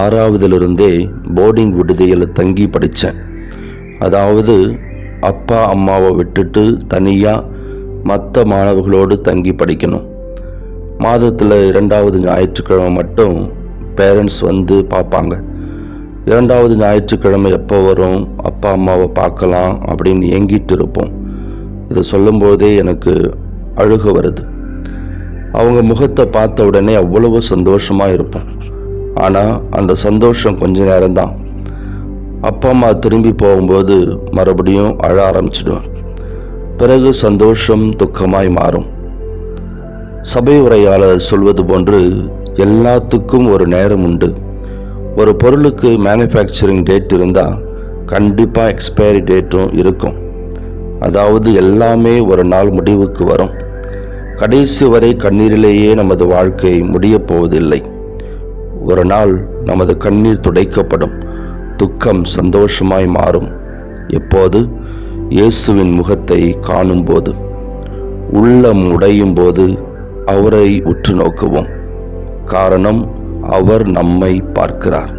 6வதிலிருந்தே boarding விடுதியில் தங்கி படித்தேன். அதாவது அப்பா அம்மாவை விட்டுட்டு தனியாக மற்ற மாணவர்களோடு தங்கி படிக்கணும். மாதத்தில் 2வது ஞாயிற்றுக்கிழமை மட்டும் பேரண்ட்ஸ் வந்து பார்ப்பாங்க. 2வது ஞாயிற்றுக்கிழமை எப்போ வரும், அப்பா அம்மாவை பார்க்கலாம் அப்படின்னு ஏங்கிட்டு இருப்போம். இதை சொல்லும்போதே எனக்கு அழுக வருது. அவங்க முகத்தை பார்த்த உடனே அவ்வளவு சந்தோஷமாக இருப்போம். ஆனால் அந்த சந்தோஷம் கொஞ்ச நேரம்தான். அப்பா அம்மா திரும்பி போகும்போது மறுபடியும் அழ ஆரம்பிச்சிடுவேன். பிறகு சந்தோஷம் துக்கமாய் மாறும். சபை உரையாளர் சொல்வது போன்று எல்லாத்துக்கும் ஒரு நேரம் உண்டு. ஒரு பொருளுக்கு மேனுஃபேக்சரிங் டேட் இருந்தால் கண்டிப்பாக எக்ஸ்பைரி டேட்டும் இருக்கும். அதாவது எல்லாமே ஒரு நாள் முடிவுக்கு வரும். கடைசி வரை கண்ணீரிலேயே நமது வாழ்க்கை முடியப் போவதில்லை. ஒரு நாள் நமது கண்ணீர் துடைக்கப்படும். துக்கம் சந்தோஷமாய் மாறும். எப்போது? இயேசுவின் முகத்தை காணும்போது. உள்ளம் உடையும் போது அவரை உற்று நோக்குவோம். காரணம், அவர் நம்மை பார்க்கிறார்.